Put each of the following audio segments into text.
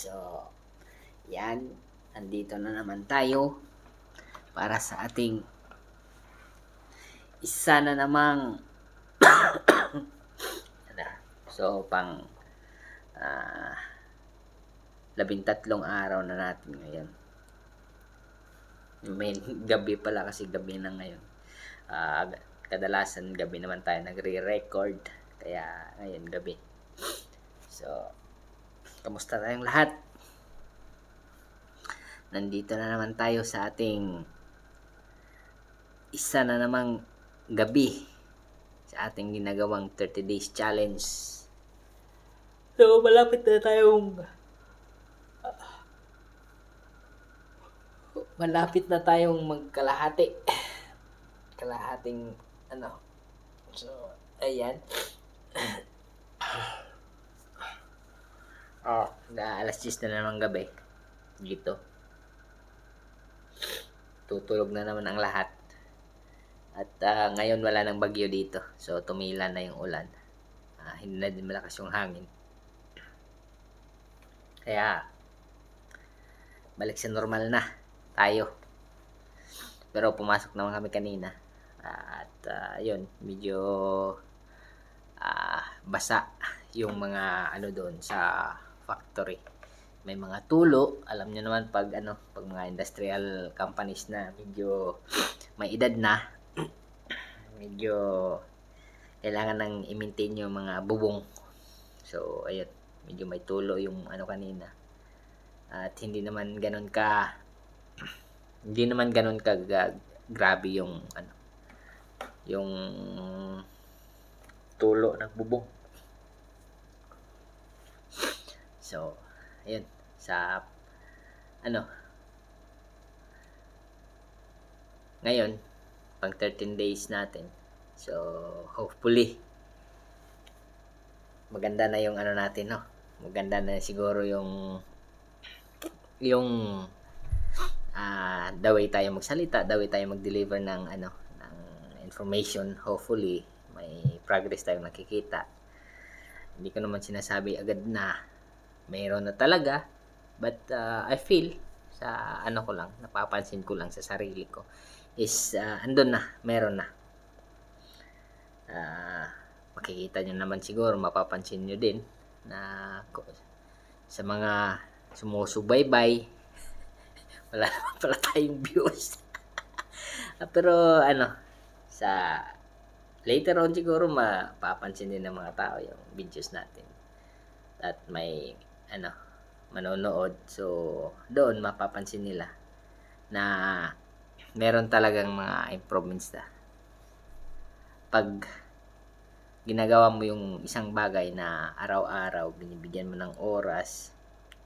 So, yan. Andito na naman tayo para sa ating isa na namang so, pang 13 araw na natin ngayon. May gabi pala kasi gabi na ngayon. Kadalasan gabi naman tayo nagre-record. Kaya ngayon gabi. So, kamusta tayong lahat? Nandito na naman tayo sa ating isa na namang gabi sa ating ginagawang 30 days challenge. So, malapit na tayong magkalahati. Kalahating So, ayan. Alas 10 na naman gabi dito. Tutulog na naman ang lahat. At ngayon wala nang bagyo dito. So, tumila na yung ulan. Hindi na din malakas yung hangin. Kaya, balik sa normal na tayo. Pero pumasok naman kami kanina. At yun, medyo basa yung mga doon sa factory. May mga tulo. Alam nyo naman pag mga industrial companies na medyo may edad na, medyo kailangan nang i-maintain yung mga bubong. So, ayun, medyo may tulo yung kanina. At hindi naman ganun ka grabe yung yung tulo ng bubong. So, ayun, sa ngayon pang 13 days natin. So, hopefully maganda na yung natin, no? Maganda na siguro yung the way tayo magsalita, the way tayo mag-deliver ng ng information. Hopefully may progress tayong nakikita. Hindi ko naman sinasabi agad na mayroon na talaga, but I feel sa ko lang, napapansin ko lang sa sarili ko is andun na, meron na. Makikita nyo naman siguro, mapapansin nyo din na sa mga sumusubaybay, wala naman pala tayong views. Pero sa later on siguro mapapansin din ng mga tao yung videos natin at may manonood. So doon mapapansin nila na meron talagang mga improvements na pag ginagawa mo yung isang bagay na araw-araw, binibigyan mo ng oras,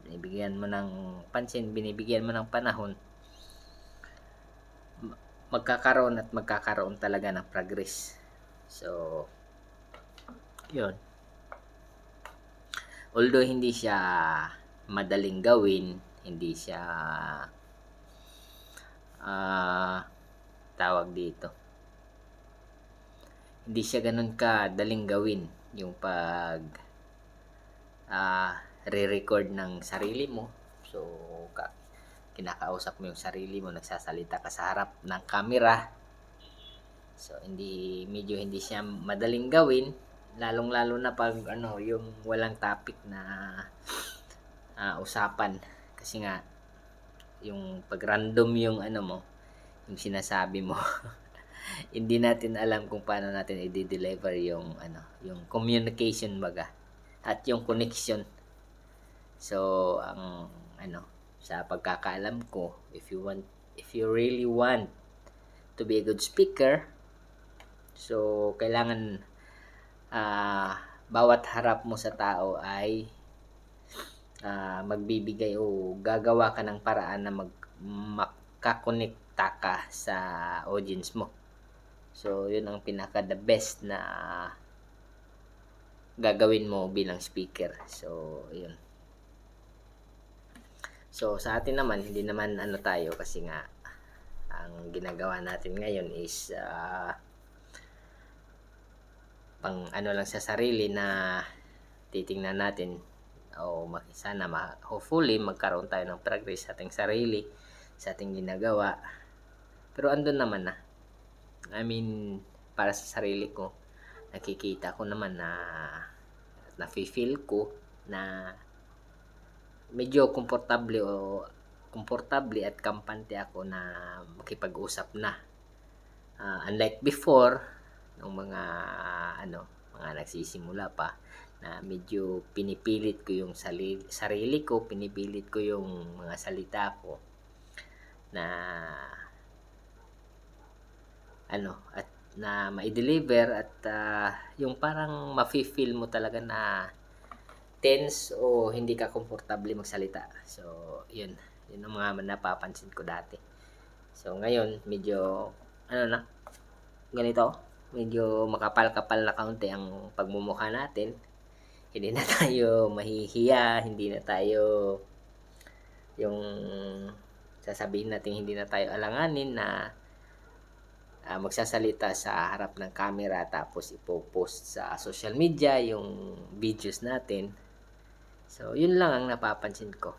binibigyan mo ng pansin, binibigyan mo ng panahon, magkakaroon talaga ng progress. So, yun. Although hindi siya madaling gawin, hindi siya tawag dito, hindi siya ganun kadaling gawin yung pag re-record ng sarili mo. So, kinakausap mo yung sarili mo, nagsasalita ka sa harap ng camera. So, medyo hindi siya madaling gawin, lalong-lalo na pag yung walang topic na usapan. Kasi nga, yung pag random yung yung sinasabi mo, hindi natin alam kung paano natin i-deliver yung yung communication baga at yung connection. So, ang sa pagkakaalam ko, if you really want to be a good speaker, so kailangan bawat harap mo sa tao ay magbibigay o gagawa ka ng paraan na makakonekta ka sa audience mo. So, yun ang pinaka the best na gagawin mo bilang speaker. So, yun. So, sa atin naman, hindi naman tayo kasi nga ang ginagawa natin ngayon is pang lang sa sarili na titingnan natin o sana hopefully magkaroon tayo ng progress sa ating sarili, sa ating ginagawa. Pero andun naman na. I mean, para sa sarili ko, nakikita ko naman na nafi-feel ko na medyo komportable at kampante ako na makipag-usap na. Unlike before, nung mga nagsisimula pa, na medyo pinipilit ko yung sarili ko, pinipilit ko yung mga salita ko na at na mai-deliver at yung parang mafi-feel mo talaga na tense o hindi ka komportable magsalita. So, yun ang mga napapansin ko dati. So, ngayon medyo ganito, medyo makapal-kapal na kaunti ang pagmumukha natin. Hindi na tayo mahihiya, hindi na tayo yung sasabihin natin hindi na tayo alanganin na magsasalita sa harap ng camera tapos ipopost sa social media yung videos natin. So, yun lang ang napapansin ko.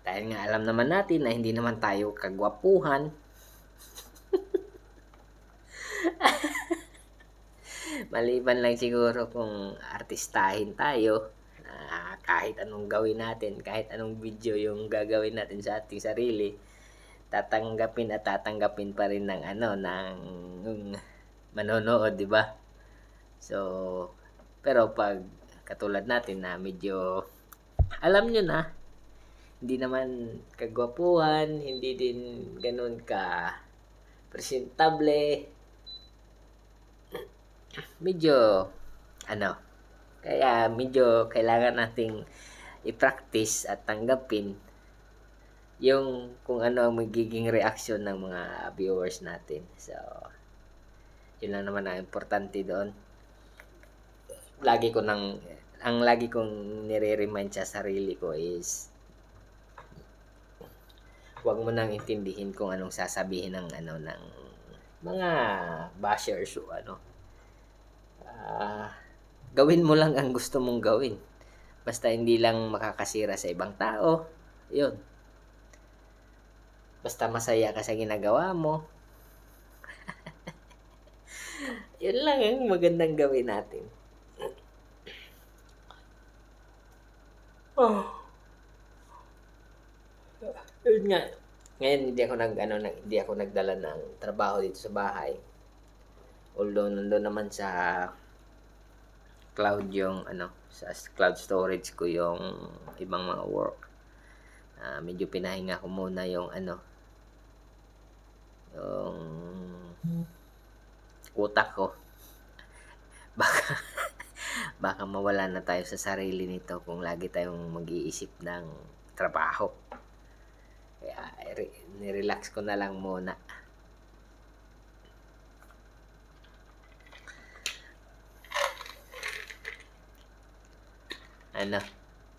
Dahil nga alam naman natin na hindi naman tayo kagwapuhan. Maliban lang siguro kung artistahin tayo, kahit anong gawin natin, kahit anong video yung gagawin natin sa ating sarili, tatanggapin pa rin ng ng manonood, di ba? So, pero pag katulad natin na medyo alam nyo na, hindi naman kagwapuhan, hindi din ganun ka presentable, medyo kaya medyo kailangan nating i-practice at tanggapin yung kung ano ang magiging reaksyon ng mga viewers natin. So, yun lang naman ang importante doon. Ang lagi kong nire-remind sa sarili ko is huwag mo nang intindihin kung anong sasabihin ng ng mga bashers o gawin mo lang ang gusto mong gawin. Basta hindi lang makakasira sa ibang tao. Yun. Basta masaya ka sa ginagawa mo. Yun lang ang magandang gawin natin. Yun nga. Ngayon hindi ako nagdala ng trabaho dito sa bahay. Although nandoon naman sa cloud yung sa cloud storage ko yung ibang mga work. Medyo pinahinga ko muna yung yung utak ko. Baka mawala na tayo sa sarili nito kung lagi tayong mag-iisip ng trabaho. Kaya ni-relax ko na lang muna.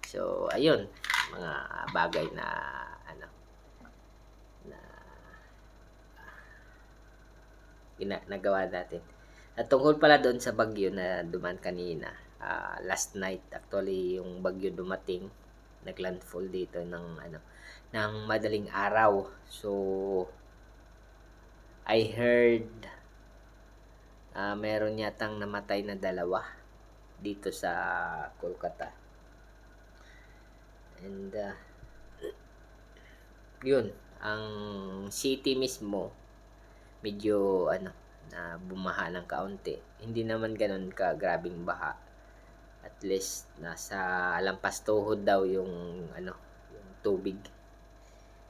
So, ayun, mga bagay na nagawa natin. At tungkol pala doon sa bagyo na duman kanina, last night actually yung bagyo dumating, naglandfall dito ng madaling araw. So, I heard meron yatang namatay na 2 dito sa Kolkata. And yun, ang city mismo medyo na bumaha ng kaunti. Hindi naman ganun ka grabing baha. At least nasa lampas tuhod daw yung yung tubig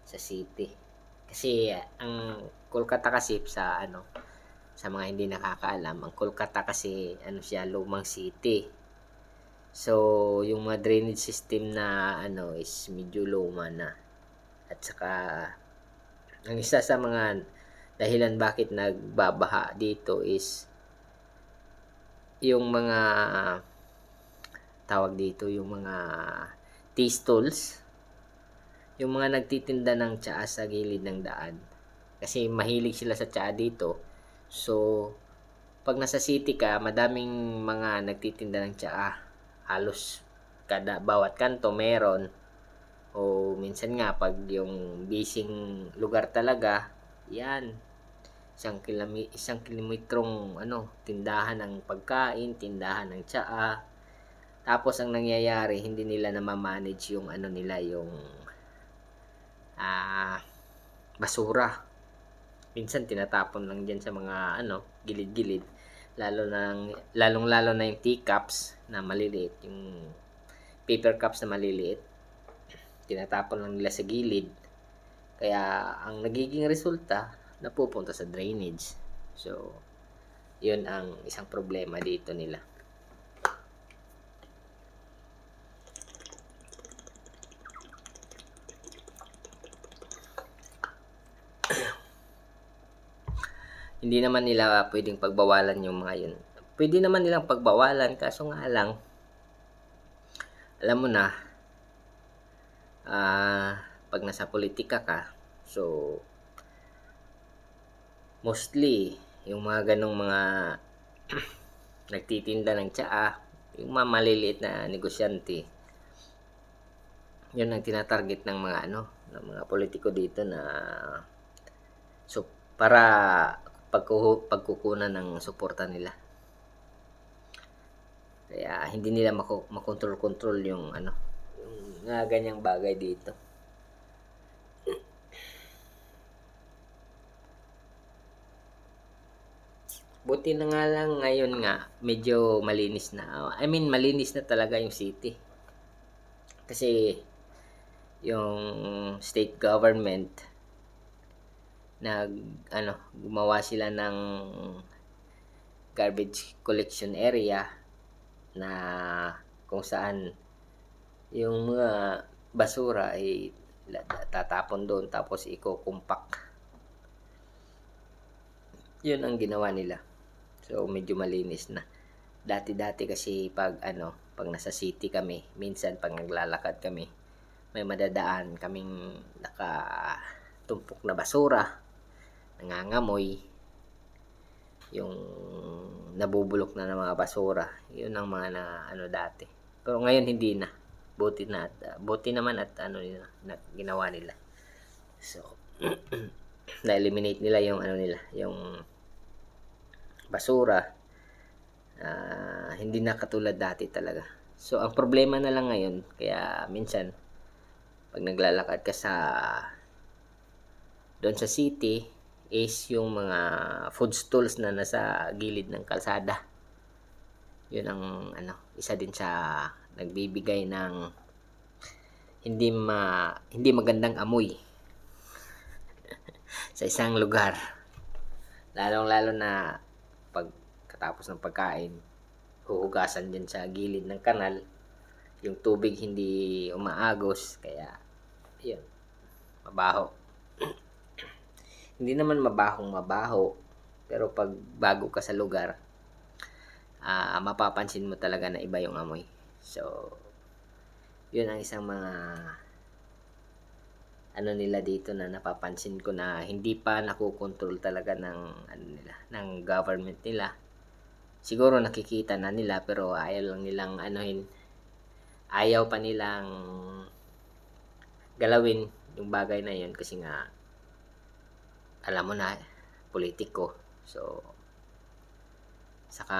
sa city. Kasi ang Kolkata kasi sa sa mga hindi nakakaalam, ang Kolkata kasi siya, lumang city. So, yung mga drainage system na is medyo luma na. At saka ang isa sa mga dahilan bakit nagbabaha dito is yung mga tawag dito, yung mga tea stalls, yung mga nagtitinda ng tsaa sa gilid ng daan. Kasi mahilig sila sa tsaa dito. So, pag nasa city ka, madaming mga nagtitinda ng tsaa. halos bawat kanto meron, o minsan nga pag yung busy lugar talaga, yan, isang kilometrong tindahan ng pagkain, tindahan ng tsaa. Tapos ang nangyayari, hindi nila na-manage yung nila, yung basura. Minsan tinatapon lang diyan sa mga gilid-gilid, lalong-lalo na yung teacups na maliliit, yung paper cups na maliliit, tinatapon lang nila sa gilid. Kaya ang nagiging resulta, napupunta sa drainage. So, yun ang isang problema dito nila. Hindi naman nila pwedeng pagbawalan yung mga yun. Pwede naman nilang pagbawalan, kaso nga lang, alam mo na, pag nasa politika ka, so, mostly, yung mga ganong mga nagtitinda ng tsaa, yung mga maliliit na negosyante, yun ang tinatarget ng mga ng mga politiko dito na so para pagkukunan ng suporta nila. Kaya hindi nila makontrol yung yung ganyang bagay dito. Buti na nga lang ngayon nga medyo malinis na. I mean, malinis na talaga yung city. Kasi yung state government gumawa sila ng garbage collection area na kung saan yung mga basura ay tatapon doon, tapos i-compact. Yun ang ginawa nila. So medyo malinis na. Dati kasi pag nasa city kami, minsan pag naglalakad kami, may madadaan kaming nakatumpok na basura, nangangamoy, yung nabubulok na ng mga basura. Yun ang mga dati. Pero ngayon hindi na. Buti naman at ginawa nila. So na-eliminate nila yung yung basura. Hindi na katulad dati talaga. So ang problema na lang ngayon, kaya minsan pag naglalakad ka doon sa city, is yung mga food stalls na nasa gilid ng kalsada. Yun ang isa din sa nagbibigay ng hindi magandang amoy sa isang lugar. Lalong-lalo na pag katapos ng pagkain, huhugasan din sa gilid ng kanal, yung tubig hindi umaagos, kaya yun, mabaho. Hindi naman mabaho, pero pag bago ka sa lugar, mapapansin mo talaga na iba yung amoy. So yun ang isang mga nila dito na napapansin ko na hindi pa nakokontrol talaga ng government nila. Siguro nakikita na nila, pero ayaw pa nilang galawin yung bagay na yun, kasi nga alam mo na, politiko. So saka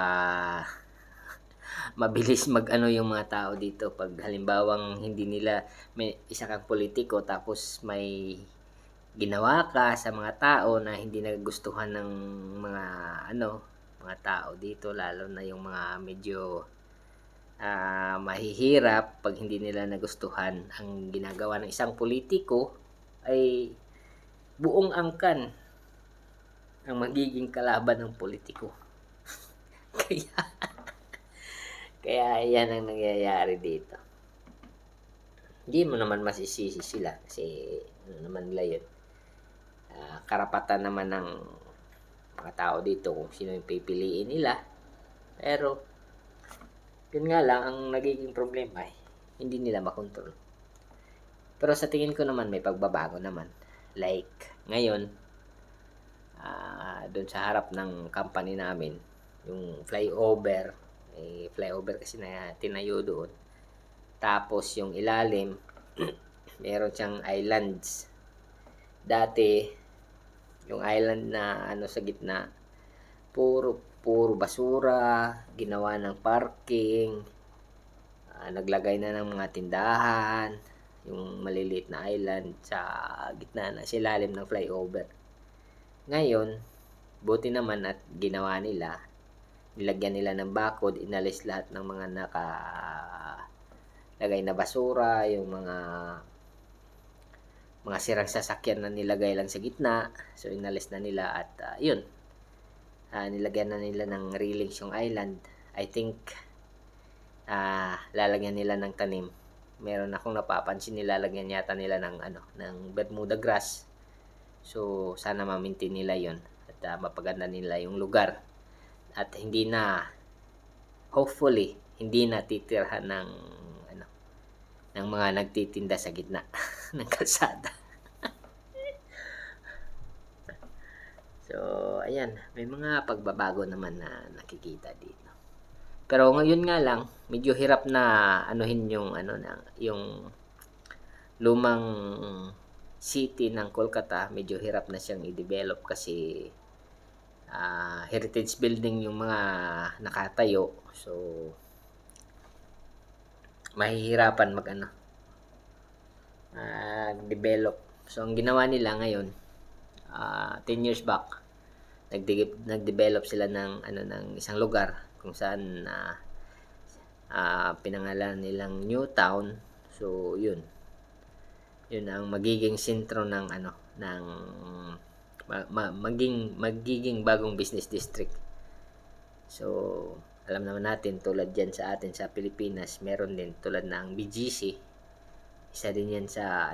mabilis yung mga tao dito pag halimbawang hindi nila, may isa kang politiko tapos may ginawa ka sa mga tao na hindi nagustuhan ng mga tao dito, lalo na yung mga medyo mahihirap. Pag hindi nila nagustuhan ang ginagawa ng isang politiko, ay buong angkan ang magiging kalaban ng politiko. Kaya yan ang nangyayari dito. Hindi mo naman masisisi sila kasi naman nila yun. Karapatan naman ng mga tao dito kung sino yung pipiliin nila. Pero yun nga lang, ang nagiging problema ay hindi nila makontrol. Pero sa tingin ko naman may pagbabago naman. Like ngayon, doon sa harap ng company namin, yung flyover, may flyover kasi na tinayo doon. Tapos yung ilalim, meron siyang islands. Dati, yung island na ano sa gitna, puro basura, ginawa ng parking, naglagay na ng mga tindahan, yung maliliit na island sa gitna na sa ilalim ng flyover. Ngayon, buti naman at ginawa nila, nilagyan nila ng bakod, inalis lahat ng mga nakalagay na basura, yung mga sirang sasakyan na nilagay lang sa gitna. So inalis na nila at yun, nilagyan na nila ng railings yung island. I think lalagyan nila ng tanim. Meron akong napapansin, nilalagyan yata nila ng Bermuda grass. So sana ma-maintain nila yun at mapaganda nila yung lugar. At hopefully hindi na titirhan ng mga nagtitinda sa gitna ng kalsada. So ayan, may mga pagbabago naman na nakikita dito. Pero ngayon nga lang, medyo hirap na anuhin yung yung lumang city ng Kolkata. Medyo hirap na siyang i-develop kasi heritage building yung mga nakatayo. So mahihirapan develop. So ang ginawa nila ngayon, 10 years back, nag-develop sila ng isang lugar kung saan pinangalan nilang New Town. So yun ang magiging sentro ng magiging bagong business district. So alam naman natin, tulad yan sa atin sa Pilipinas, meron din tulad ng BGC. Isa din yan sa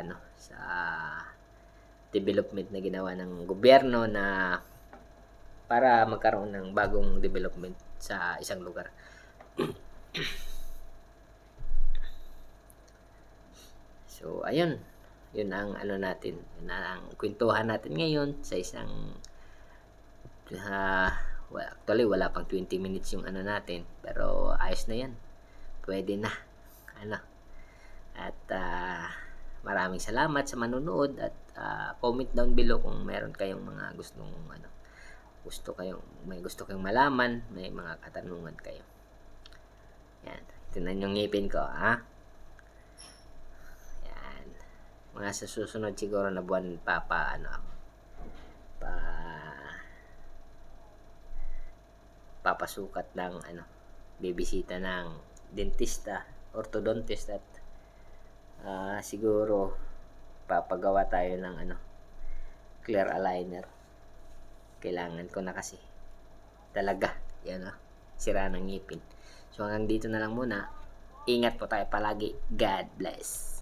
development na ginawa ng gobyerno na para magkaroon ng bagong development sa isang lugar. So ayun, yun ang natin, yun ang kwentuhan natin ngayon sa isang actually wala pang 20 minutes yung natin, pero ayos na yan, pwede na at maraming salamat sa manonood at comment down below kung meron kayong mga gusto kayong malaman, may mga katanungan kayo. Yan, tingnan yung ngipin ko, yan, mga sa susunod siguro na buwan papasukat ng bibisita ng dentista, orthodontist at siguro papagawa tayo ng clear aligner. Kailangan ko na kasi talaga yan, sira ng ngipin. So hanggang dito na lang muna. Ingat po tayo palagi. God bless.